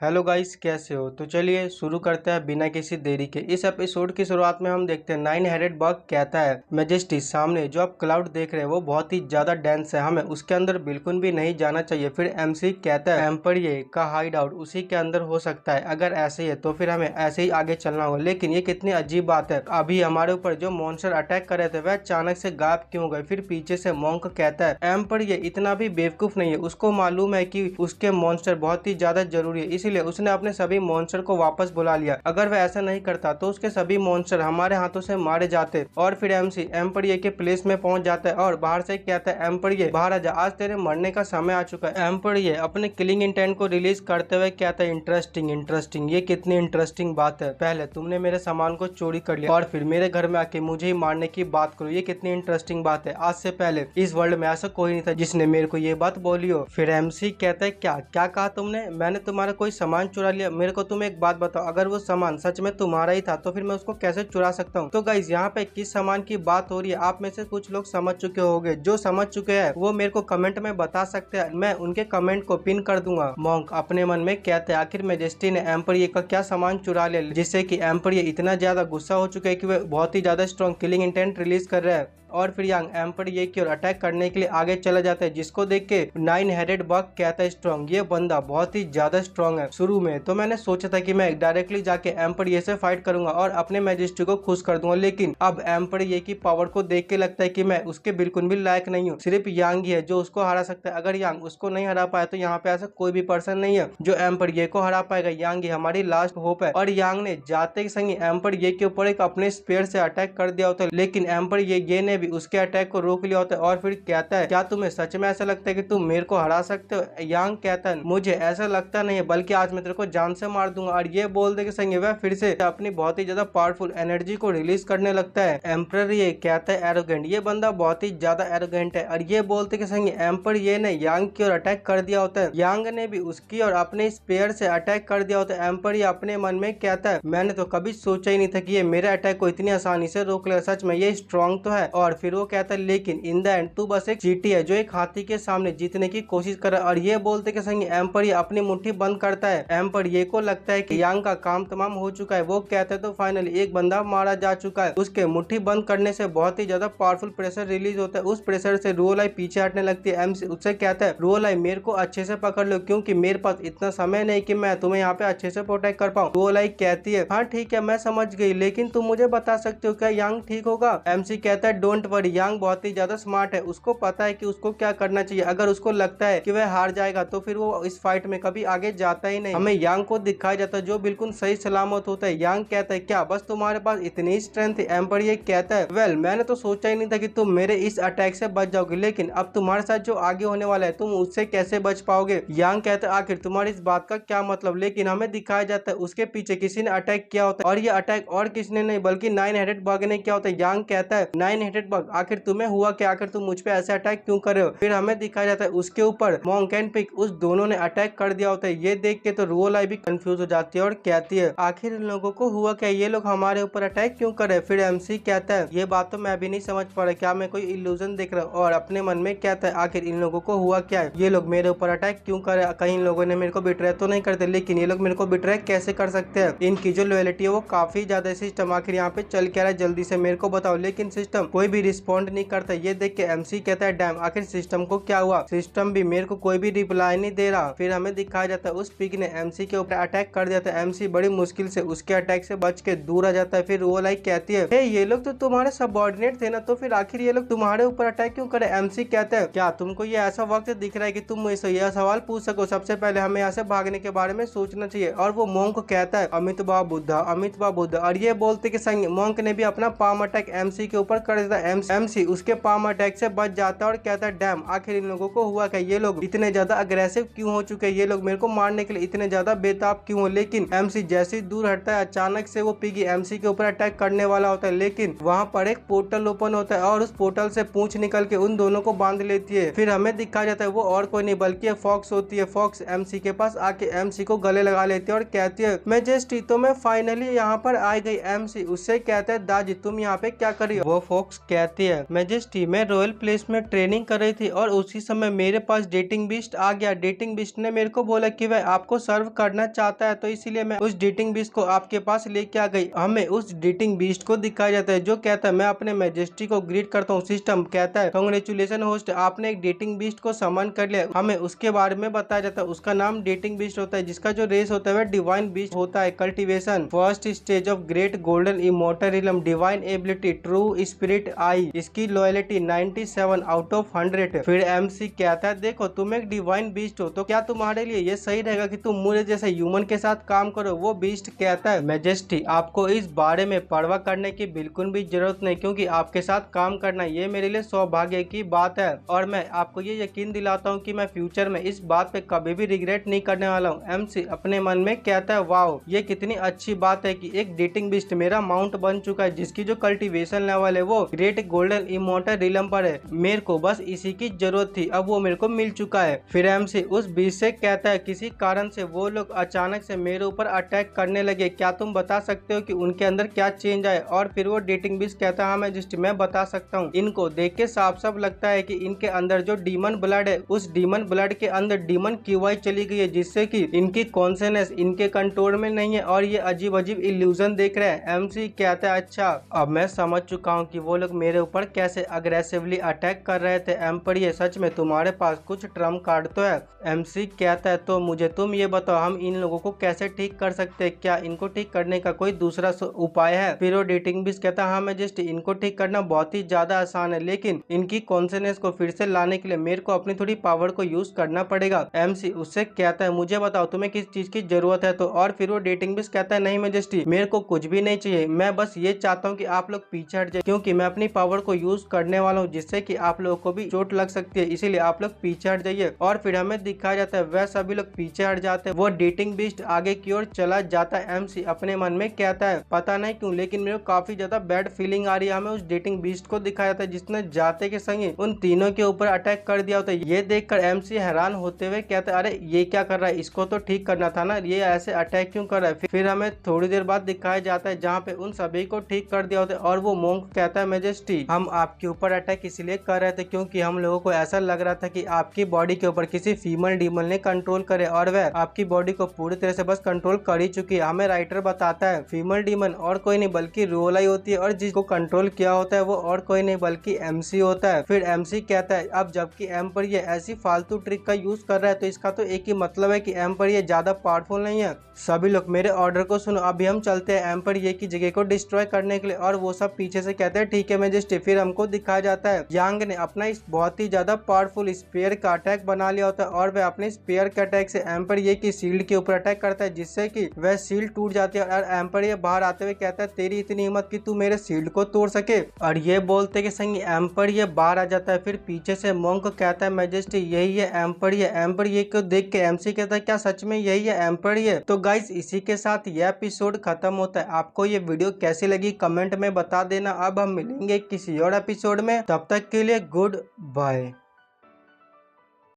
Hello guys, कैसे हो? तो चलिए शुरू करते हैं बिना किसी देरी के। इस एपिसोड की शुरुआत में हम देखते हैं नाइन हेडेड बग कहता है, मैजेस्टी सामने जो आप क्लाउड देख रहे हैं वो बहुत ही ज्यादा डेंस है, हमें उसके अंदर बिल्कुल भी नहीं जाना चाहिए। फिर एमसी कहता है एम्परिये का हाइड आउट उसी के अंदर हो सकता है, अगर ऐसे ही है तो फिर हमें ऐसे ही आगे चलना होगा। लेकिन ये कितनी अजीब बात है, अभी हमारे ऊपर जो मॉन्स्टर अटैक कर रहे थे वह अचानक से गायब क्यों हो गए? फिर पीछे से मॉन्क कहता है एम्परिये इतना भी बेवकूफ नहीं है, उसको मालूम है कि उसके मॉन्स्टर बहुत ही ज्यादा जरूरी है, इसलिए उसने अपने सभी मॉन्स्टर को वापस बुला लिया। अगर वह ऐसा नहीं करता तो उसके सभी मॉन्स्टर हमारे हाथों से मारे जाते। और फिर एमसी एम्परिये के प्लेस में पहुंच जाता है और बाहर से कहता है एम्परिये बाहर आ जा, आज तेरे मरने का समय आ चुका है। एम्परिये अपने किलिंग इंटेंट को रिलीज करते हुए कहता है इंटरेस्टिंग इंटरेस्टिंग, ये कितनी इंटरेस्टिंग बात है, पहले तुमने मेरे सामान को चोरी कर लिया और फिर मेरे घर में आके मुझे ही मारने की बात करो, ये कितनी इंटरेस्टिंग बात है। आज से पहले इस वर्ल्ड में ऐसा कोई नहीं था जिसने मेरे को ये बात बोली हो। फिर एमसी कहता है क्या क्या कहा तुमने? मैंने तुम्हारा कोई सामान चुरा लिया? मेरे को तुम एक बात बताओ, अगर वो सामान सच में तुम्हारा ही था तो फिर मैं उसको कैसे चुरा सकता हूँ? तो गाइस यहाँ पे किस सामान की बात हो रही है आप में से कुछ लोग समझ चुके होंगे, जो समझ चुके हैं वो मेरे को कमेंट में बता सकते हैं, मैं उनके कमेंट को पिन कर दूंगा। मॉन्क अपने मन में कहते हैं आखिर मैजेस्टी ने एम्परिये का क्या सामान चुरा लिया जिससे कि एम्परिये इतना ज्यादा गुस्सा हो चुका है कि वह बहुत ही ज्यादा स्ट्रॉन्ग किलिंग इंटेंट रिलीज कर रहा है। और फिर यांग एम्परिये की ओर अटैक करने के लिए आगे चला जाता है, जिसको देख के नाइन हेडेड बग कहता है स्ट्रॉन्ग, ये बंदा बहुत ही ज्यादा स्ट्रॉन्ग है। शुरू में तो मैंने सोचा था कि मैं डायरेक्टली जाके एम्परिये से फाइट करूंगा और अपने मैजेस्टी को खुश कर दूंगा, लेकिन अब एम्परिये की पावर को देख के लगता है कि मैं उसके बिल्कुल भी लायक नहीं हूँ, सिर्फ यांग ही है जो उसको हरा सकता है। अगर यांग उसको नहीं हरा पाया तो यहाँ पे ऐसा कोई भी पर्सन नहीं है जो एम्परिये को हरा पाएगा, यांग ही हमारी लास्ट होप है। और यांग ने जाते संग एम्परिये के ऊपर एक अपने स्पेयर से अटैक कर दिया होता है, लेकिन एम्परिये ने भी उसके अटैक को रोक लिया होता है। और फिर कहता है क्या तुम्हें सच में ऐसा लगता है कि तुम मेरे को हरा सकते हो? यांग कहता है मुझे ऐसा लगता नहीं है, बल्कि आज मैं तेरे को जान से मार दूंगा। और ये बोल दे के संग वह फिर से अपनी बहुत ही ज्यादा पावरफुल एनर्जी को रिलीज करने लगता है। एम्पर ये कहता है एरोगेंट, ये बंदा बहुत ही ज्यादा एरोगेंट है। और ये बोलते के संग एम्पर ये ने यांग की ओर अटैक कर दिया होता है, यांग ने भी उसकी और अपने स्पेयर से अटैक कर दिया होता है। एम्पर ये अपने मन में कहता है मैंने तो कभी सोचा ही नहीं था कि ये मेरे अटैक को इतनी आसानी से रोक लेगा, सच में ये स्ट्रॉन्ग तो है। और फिर वो कहता है लेकिन इन द एंड तू बस एक चींटी है जो एक हाथी के सामने जीतने की कोशिश कर रहा है। और ये बोलते के संग एम्पर ये अपनी मुट्ठी बंद करता है। एम्पर ये को लगता है कि यांग का काम तमाम हो चुका है, वो कहता है तो फाइनली एक बंदा मारा जा चुका है। उसके मुट्ठी बंद करने से बहुत ही ज्यादा पावरफुल प्रेशर रिलीज होता है, उस प्रेशर से रुओलाई पीछे हटने लगती है। एमसी उससे कहता है रुओलाई मेरे को अच्छे से पकड़ लो, क्योंकि मेरे पास इतना समय नहीं कि मैं तुम्हें यहाँ पे अच्छे से प्रोटेक्ट कर पाऊँ। रुओलाई कहती है हाँ ठीक है मैं समझ गई, लेकिन तुम मुझे बता सकते हो क्या यांग ठीक होगा? एमसी कहता है डोंट वरी, यांग बहुत ही ज्यादा स्मार्ट है, उसको पता है कि उसको क्या करना चाहिए। अगर उसको लगता है कि वह हार जाएगा तो फिर वो इस फाइट में कभी आगे जाता ही नहीं। हमें यांग को दिखाया जाता है जो बिल्कुल सही सलामत होता है। यांग कहता है क्या बस तुम्हारे पास इतनी स्ट्रेंथ है? एम्पर ये कहता है वेल मैंने तो सोचा ही नहीं था कि तुम मेरे इस अटैक से बच जाओगे, लेकिन अब तुम्हारे साथ जो आगे होने वाला है तुम उससे कैसे बच पाओगे? यांग कहता है आखिर तुम्हारी इस बात का क्या मतलब? लेकिन हमें दिखाया जाता है उसके पीछे किसी ने अटैक किया होता है, और ये अटैक और किसने नहीं बल्कि नाइन हेडेड बग ने किया होता है। यांग कहता है नाइन हेडेड बग आखिर तुम्हें हुआ क्या? आखिर तुम मुझ पे ऐसे अटैक क्यों कर रहे हो? फिर हमें दिखाया जाता है उसके ऊपर मॉन्क एंड पिक उस दोनों ने अटैक कर दिया होता है। ये देख के तो रुओलाई भी कंफ्यूज हो जाती है और कहती है आखिर इन लोगों को हुआ क्या, ये लोग हमारे ऊपर अटैक क्यों कर रहे? फिर एमसी कहता है ये बात तो मैं भी नहीं समझ पा रहा, क्या मैं कोई इल्यूजन देख रहा हूँ? और अपने मन में कहता है आखिर इन लोगों को हुआ क्या है, ये लोग मेरे ऊपर अटैक क्यों कर रहे? कहीं इन लोगों ने मेरे को बिट्रे तो नहीं करते, लेकिन ये लोग मेरे को बिट्रे कैसे कर सकते हैं? इनकी जो लॉयल्टी है वो काफी ज्यादा। सिस्टम आखिर यहाँ पे चल क्या रहा है जल्दी से मेरे को बताओ। लेकिन सिस्टम कोई भी रिस्पॉन्ड नहीं करता। ये देख के एमसी कहता है डैम आखिर सिस्टम को क्या हुआ? सिस्टम भी मेरे को कोई भी रिप्लाई नहीं दे रहा। फिर हमें दिखाया जाता है उस पिग ने एमसी के ऊपर अटैक कर दिया था। एमसी बड़ी मुश्किल से उसके अटैक से बच के दूर आ जाता है। फिर वो लाइक कहती है हे ये लोग तो तुम्हारे सबऑर्डिनेट थे ना, तो फिर आखिर ये लोग तुम्हारे ऊपर अटैक क्यों करे? एमसी कहता है क्या तुमको ये ऐसा वक्त दिख रहा है कि तुम मुझसे यह सवाल पूछ सको? सबसे पहले हमें यहाँ से भागने के बारे में सोचना चाहिए। और वो मोंक कहता है अमित बा बुद्धा, अमित बा बुद्धा। और ये बोलते कि संग मोंक ने भी अपना पाम अटैक एमसी के ऊपर कर देता है। एमसी उसके पाम अटैक से बच जाता है और कहता है डैम आखिर इन लोगों को हुआ क्या, ये लोग इतने ज्यादा अग्रेसिव क्यों हो चुके हैं, ये लोग मेरे को मारने के लिए इतने ज्यादा बेताब क्यों हो? लेकिन एमसी जैसे ही दूर हटता है अचानक से वो पिगी एमसी के ऊपर अटैक करने वाला होता है, लेकिन वहां पर एक पोर्टल ओपन होता है और उस पोर्टल से पूंछ निकल के उन दोनों को बांध लेती है। फिर हमें दिखाया जाता है वो और कोई नहीं बल्कि फॉक्स होती है। फॉक्स एमसी के पास आके एमसी को गले लगा लेती है और कहती है मैजेस्टी तो मैं फाइनली यहाँ पर आ गई। एमसी उससे कहता है दाजी तुम यहाँ पे क्या कर रही हो? वो फॉक्स कहती है, मैजेस्टी मैं रॉयल प्लेस में ट्रेनिंग कर रही थी और उसी समय मेरे पास डेटिंग बीस्ट आ गया। डेटिंग बीस्ट ने मेरे को बोला कि वह आपको सर्व करना चाहता है, तो इसीलिए मैं उस डेटिंग बीस्ट को आपके पास लेके आ गई। हमें उस डेटिंग बीस्ट को दिखाया जाता है जो कहता है, मैं अपने मैजेस्टी को ग्रीट करता हूँ। सिस्टम कहता है, कांग्रेचुलेशन होस्ट, आपने एक डेटिंग बीस्ट को समन कर लिया। हमें उसके बारे में बताया जाता है, उसका नाम डेटिंग बीस्ट होता है, जिसका जो रेस होता है वह डिवाइन बीस्ट होता है। Cultivation, first stage of great golden immortal realm, divine ability, true spirit आई, इसकी लॉयलिटी 97 आउट ऑफ 100। फिर एमसी कहता है, देखो तुम एक डिवाइन बीस्ट हो, तो क्या तुम्हारे लिए ये सही रहेगा कि तुम मुझे जैसे ह्यूमन के साथ काम करो? वो बीस्ट कहता है, मैजेस्टी आपको इस बारे में परवाह करने की बिल्कुल भी जरूरत नहीं, क्योंकि आपके साथ काम करना ये मेरे लिए सौभाग्य की बात है और मैं आपको ये यकीन दिलाता हूँ कि मैं फ्यूचर में इस बात पे कभी भी रिग्रेट नहीं करने वाला हूँ। एमसी अपने मन में कहता है, वाओ ये कितनी अच्छी बात है कि एक डेटिंग बीस्ट मेरा माउंट बन चुका है, जिसकी जो कल्टीवेशन लेवल है वो ग्रेट गोल्डन इमोर्टल रिलम पर है। मेरे को बस इसी की जरूरत थी, अब वो मेरे को मिल चुका है। फिर एमसी उस बीस्ट से कहता है, किसी कारण से वो लोग अचानक से मेरे ऊपर अटैक करने लगे, क्या तुम बता सकते हो कि उनके अंदर क्या चेंज आए? और फिर वो डेटिंग बीस्ट कहता है, हाँ मैजेस्टी मैं बता सकता हूँ। इनको देख के साफ साफ लगता है कि इनके अंदर जो डीमन ब्लड है, उस डीमन ब्लड के अंदर डीमन क्यूआई चली गई है, जिससे कि इनकी कॉन्शियसनेस इनके कंट्रोल में नहीं है और ये अजीब अजीब इल्यूजन देख रहे हैं। एमसी कहता है, अच्छा अब मैं समझ चुका हूँ कि वो लोग मेरे ऊपर कैसे अग्रेसिवली अटैक कर रहे थे। एम्पर ये सच में तुम्हारे पास कुछ ट्रम्प कार्ड तो है? एमसी कहता है, तो मुझे तुम ये बताओ हम इन लोगों को कैसे ठीक कर सकते हैं? क्या इनको ठीक करने का कोई दूसरा उपाय है? फिर वो डेटिंग बीस्ट कहता है, हाँ मैजेस्टी इनको ठीक करना बहुत ही ज्यादा आसान है, लेकिन इनकी कॉन्शियसनेस को फिर से लाने के लिए मेरे को अपनी थोड़ी पावर को यूज करना पड़ेगा। एमसी उससे कहता है, मुझे बताओ तुम्हें किस चीज की जरूरत है? तो और फिर वो डेटिंग बीस्ट कहता है, नहीं मैजेस्टी मेरे को कुछ भी नहीं चाहिए, मैं बस ये चाहता हूँ कि आप लोग पीछे हट जाए, क्योंकि मैं अपनी पावर को यूज करने वाला हूँ जिससे कि आप लोगों को भी चोट लग सकती है, इसीलिए आप लोग पीछे हट जाइए। और फिर हमें दिखाया जाता है वह सभी लोग पीछे हट जाते हैं। वो डेटिंग बीस्ट आगे की ओर चला जाता है। एमसी अपने मन में कहता है, पता नहीं क्यों लेकिन मेरे को काफी ज्यादा बैड फीलिंग आ रही है। हमें उस डेटिंग बीस्ट को दिखाया जाता है जिसने जाते के संग उन तीनों के ऊपर अटैक कर दिया होता है। ये देखकर एमसी हैरान होते हुए कहता है, अरे ये क्या कर रहा है, इसको तो ठीक करना था ना, ये ऐसे अटैक क्यों कर रहा है? फिर हमें थोड़ी देर बाद दिखाया जाता है जहाँ पे उन सभी को ठीक कर दिया होता है और वो मोंक कहता है, मैजेस्टी हम आपके ऊपर अटैक इसलिए कर रहे थे क्योंकि हम लोगों को ऐसा लग रहा था कि आपकी बॉडी के ऊपर किसी फीमेल डीमन ने कंट्रोल करे और वह आपकी बॉडी को पूरी तरह से बस कंट्रोल कर ही चुकी है। हमें राइटर बताता है, फीमेल डीमन और कोई नहीं बल्कि रोलाई होती है और जिसको कंट्रोल किया होता है वो और कोई नहीं बल्कि एमसी होता है। फिर एमसी कहता है, अब जबकि एम्पर ये ऐसी फालतू ट्रिक का यूज कर रहा है तो इसका तो एक ही मतलब है कि एम्पर ये ज्यादा पावरफुल नहीं है। सभी लोग मेरे ऑर्डर को सुनो, अभी हम चलते हैं एम्पर ये की जगह को डिस्ट्रॉय करने के लिए। और वो सब पीछे से कहते हैं, ठीक है मैजेस्टी। फिर हमको दिखाया जाता है यांग ने अपना इस बहुत ही ज्यादा पावरफुल स्पेयर का अटैक बना लिया होता है और वह अपने स्पेयर के अटैक से एम्पर ये की शील्ड के ऊपर अटैक करता है, जिससे कि वह शील्ड टूट जाती है। और एम्पर ये बाहर आते हुए कहता है, तेरी इतनी हिम्मत कि तू मेरे शील्ड को तोड़ सके? और ये बोलते के संग एम्पर ये बाहर आ जाता है। फिर पीछे से मोंक कहता है, मैजेस्टी यही है एम्पर ये। एम्पर ये को देख के एमसी कहता है, क्या सच में यही है एम्पर ये? तो गाइस इसी के साथ ये एपिसोड खत्म होता है। आपको ये वीडियो कैसी लगी कमेंट में बता देना। अब हम मिलेंगे किसी और एपिसोड में, तब तक के लिए गुड बाय।